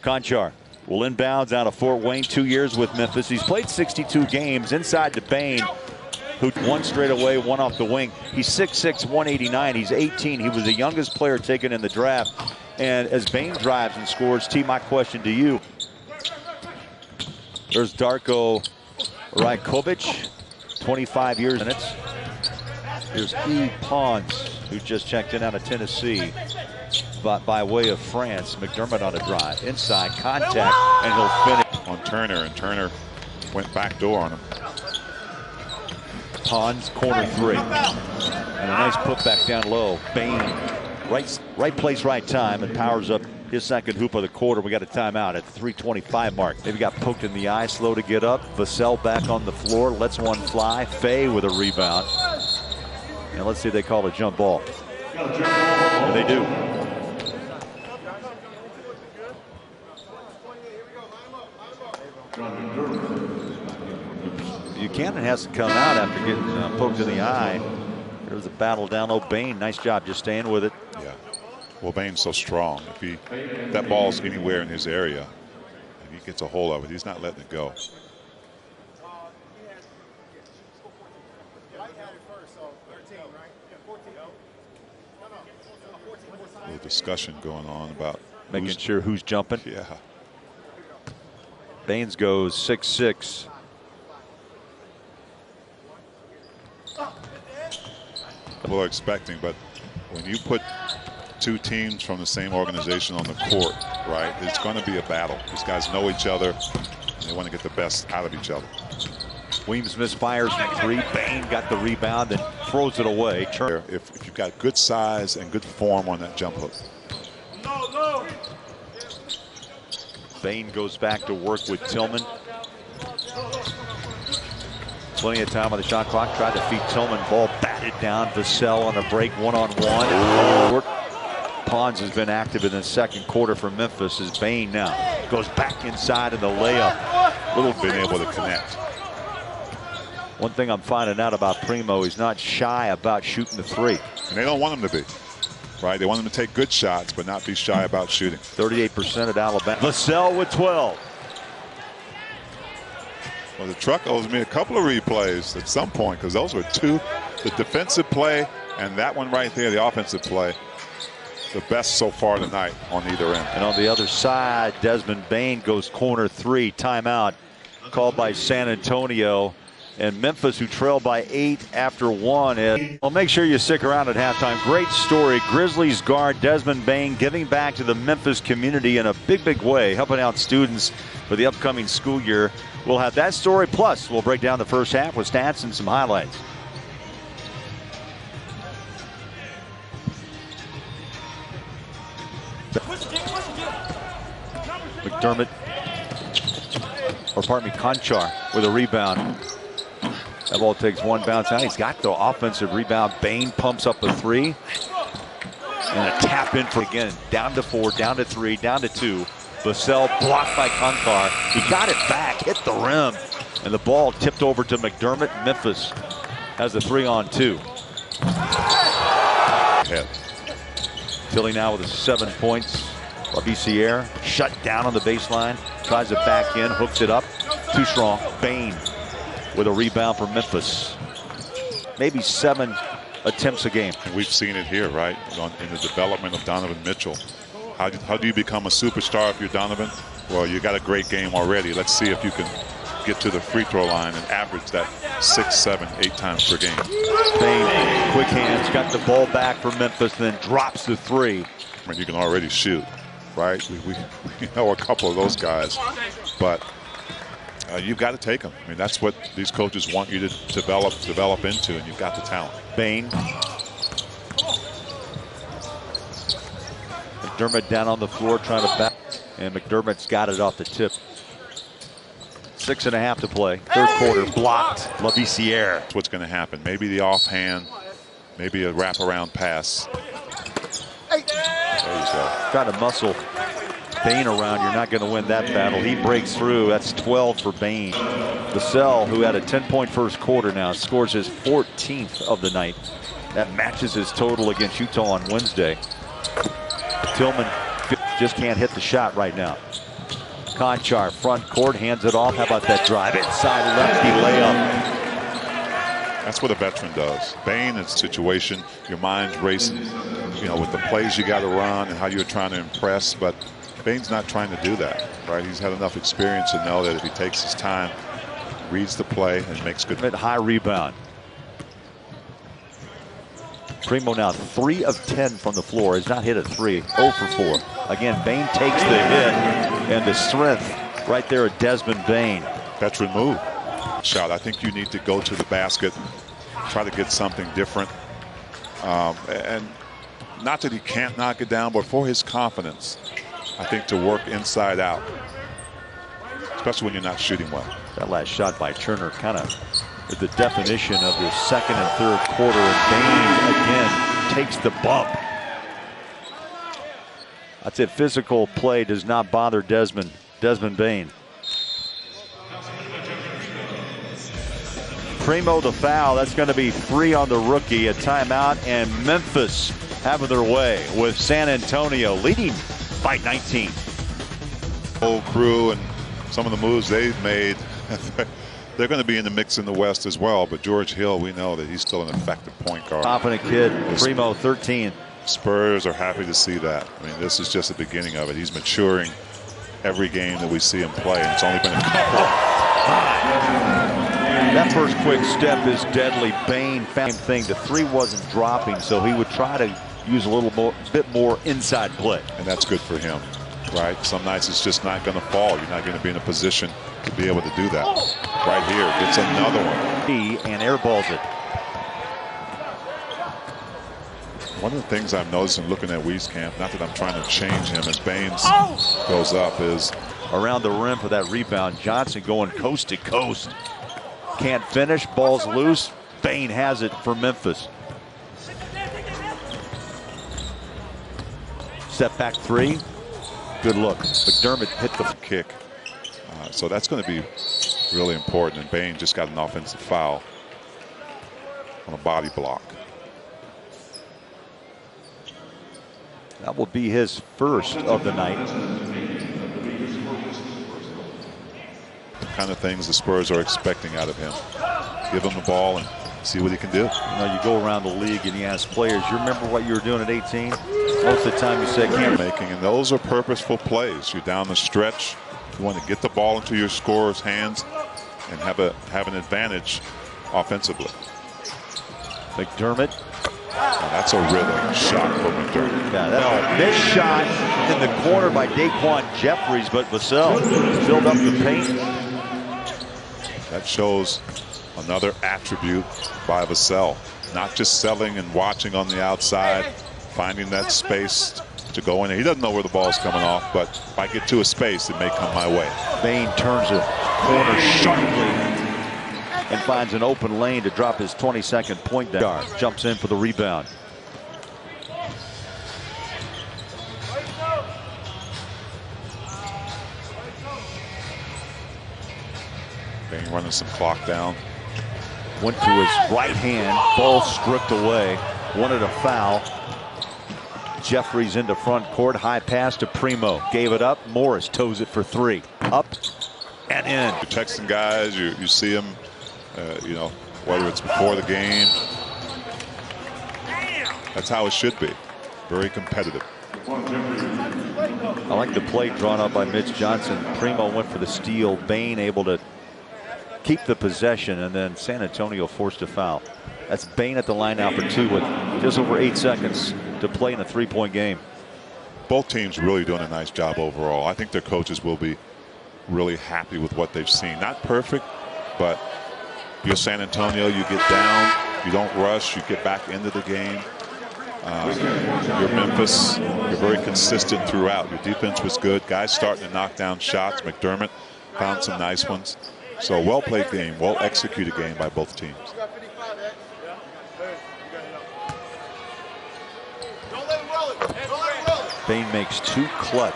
Conchar will inbounds out of Fort Wayne, 2 years with Memphis. He's played 62 games inside to Bane, who one straight away, one off the wing. He's 6'6", 189. He's 18. He was the youngest player taken in the draft. And as Bane drives and scores, T, my question to you. There's Darko Rajkovic, 25 years in it. Here's E. Pons, who just checked in out of Tennessee. But by way of France, McDermott on a drive. Inside contact, and he'll finish. On Turner, and Turner went back door on him. Pons, corner three. And a nice putback down low. Bane, right place, right time, and powers up his second hoop of the quarter. We got a timeout at the 3:25 mark. Maybe got poked in the eye, slow to get up. Vassell back on the floor, lets one fly. Fay with a rebound. And let's see if they call a jump ball. And they do. Buchanan has to come out after getting poked in the eye. There's a battle down low. Bane, nice job just staying with it. Yeah. Well, Bane's so strong. If that ball's anywhere in his area, and he gets a hold of it, he's not letting it go. A little discussion going on about making sure who's jumping. Yeah. Baines goes 6'6". People are expecting, but when you put two teams from the same organization on the court, right, it's going to be a battle. These guys know each other, and they want to get the best out of each other. Weems misfires from three. Bane got the rebound and throws it away. If you've got good size and good form on that jump hook. Bane goes back to work with Tillman. Plenty of time on the shot clock. Tried to feed Tillman. Ball batted down. Vassell on the break, one-on-one. Pons has been active in the second quarter for Memphis as Bane now goes back inside in the layup. Little been able to connect. One thing I'm finding out about Primo, he's not shy about shooting the three. And they don't want him to be. Right? They want him to take good shots, but not be shy about shooting. 38% at Alabama. Vassell with 12. Well, the truck owes me a couple of replays at some point, because those were two. The defensive play and that one right there, the offensive play. The best so far tonight on either end. And on the other side, Desmond Bane goes corner three. Timeout called by San Antonio. And Memphis, who trailed by 8 after 1. Well, make sure you stick around at halftime. Great story. Grizzlies guard Desmond Bane giving back to the Memphis community in a big, big way, helping out students for the upcoming school year. We'll have that story, plus we'll break down the first half with stats and some highlights. McDermott, or pardon me, Conchar with a rebound. That ball takes one bounce out. He's got the offensive rebound. Bane pumps up a three. And a tap in for again. Down to 4, down to 3, down to 2. Vassell blocked by Conchar. He got it back, hit the rim. And the ball tipped over to McDermott. Memphis has the 3-on-2. Tilly now with 7 points. Labissiere shut down on the baseline. Tries it back in, hooks it up. Too strong. Bane with a rebound for Memphis. Maybe 7 attempts a game. And we've seen it here, right, in the development of Donovan Mitchell. How do you become a superstar if you're Donovan? Well, you got a great game already. Let's see if you can get to the free throw line and average that 6, 7, 8 times per game. Bane, quick hands, got the ball back for Memphis, then drops the 3. I mean, you can already shoot, right? We know a couple of those guys, but you've got to take them. I mean, that's what these coaches want you to develop into, and you've got the talent. Bane. McDermott down on the floor trying to back, and McDermott's got it off the tip. 6.5 to play. Third quarter, blocked. Labissiere. That's what's going to happen. Maybe the offhand, maybe a wraparound pass. There you go. Try to muscle Bane around. You're not going to win that battle. He breaks through. That's 12 for Bane. Vassell, who had a 10-point first quarter now, scores his 14th of the night. That matches his total against Utah on Wednesday. Tillman just can't hit the shot right now. Conchar, front court, hands it off. How about that drive? Inside lefty layup. That's what a veteran does. Bane, in a situation, your mind's racing, you know, with the plays you got to run and how you're trying to impress. But Bane's not trying to do that, right? He's had enough experience to know that if he takes his time, reads the play, and makes good. High rebound. Primo now 3 of 10 from the floor. Has not hit a 3. 0 for 4. Again, Bane takes the hit, and the strength right there at Desmond Bane. Veteran move. Shot. I think you need to go to the basket, try to get something different. And not that he can't knock it down, but for his confidence, I think to work inside out, especially when you're not shooting well. That last shot by Turner kind of is the definition of the second and third quarter, and Bane again takes the bump. That's it. Physical play does not bother Desmond Bane. Primo the foul. That's going to be 3 on the rookie. A timeout, and Memphis having their way with San Antonio leading by 19. Whole crew and some of the moves they've made, they're going to be in the mix in the West as well. But George Hill, we know that he's still an effective point guard. Confident kid. Primo 13. Spurs are happy to see that. I mean, this is just the beginning of it. He's maturing every game that we see him play, and it's only been a couple. That first quick step is deadly. Bane found the thing. The 3 wasn't dropping, so he would try to use a bit more inside play. And that's good for him, right? Some nights it's just not going to fall. You're not going to be in a position to be able to do that. Right here, gets another one. He and airballs it. One of the things I've noticed in looking at Wieskamp, not that I'm trying to change him as Baines goes up, is around the rim for that rebound. Johnson going coast to coast. Can't finish, ball's loose. Bane has it for Memphis. Step back 3. Good look. McDermott hit the kick. So that's going to be really important. And Bane just got an offensive foul on a body block. That will be his first of the night. The kind of things the Spurs are expecting out of him. Give him the ball and see what he can do. You know, you go around the league and you ask players, you remember what you were doing at 18? Most of the time you say, can't making, and those are purposeful plays. You're down the stretch. You want to get the ball into your scorer's hands and have an advantage offensively. McDermott. Now that's a rhythm shot for McDermott. Yeah, that's a missed shot in the corner by Daquan Jeffries, but Vassell filled up the paint. That shows another attribute by Vassell. Not just selling and watching on the outside, finding that space to go in. He doesn't know where the ball's coming off, but if I get to a space, it may come my way. Bane turns the corner sharply and finds an open lane to drop his 22nd point down. Jumps in for the rebound. Bane running some clock down. Went to his right hand, ball stripped away. Wanted a foul. Jeffries into front court, high pass to Primo. Gave it up. Morris toes it for 3. Up and in. You're texting guys, you see them, you know, whether it's before the game. That's how it should be. Very competitive. I like the play drawn up by Mitch Johnson. Primo went for the steal. Bane able to keep the possession, and then San Antonio forced a foul. That's Bane at the line now for 2 with just over 8 seconds to play in a 3-point game. Both teams really doing a nice job overall. I think their coaches will be really happy with what they've seen. Not perfect, but you're San Antonio, you get down, you don't rush, you get back into the game. You're Memphis, you're very consistent throughout. Your defense was good. Guys starting to knock down shots. McDermott found some nice ones. So well-played game, well-executed game by both teams. Bane makes 2 clutch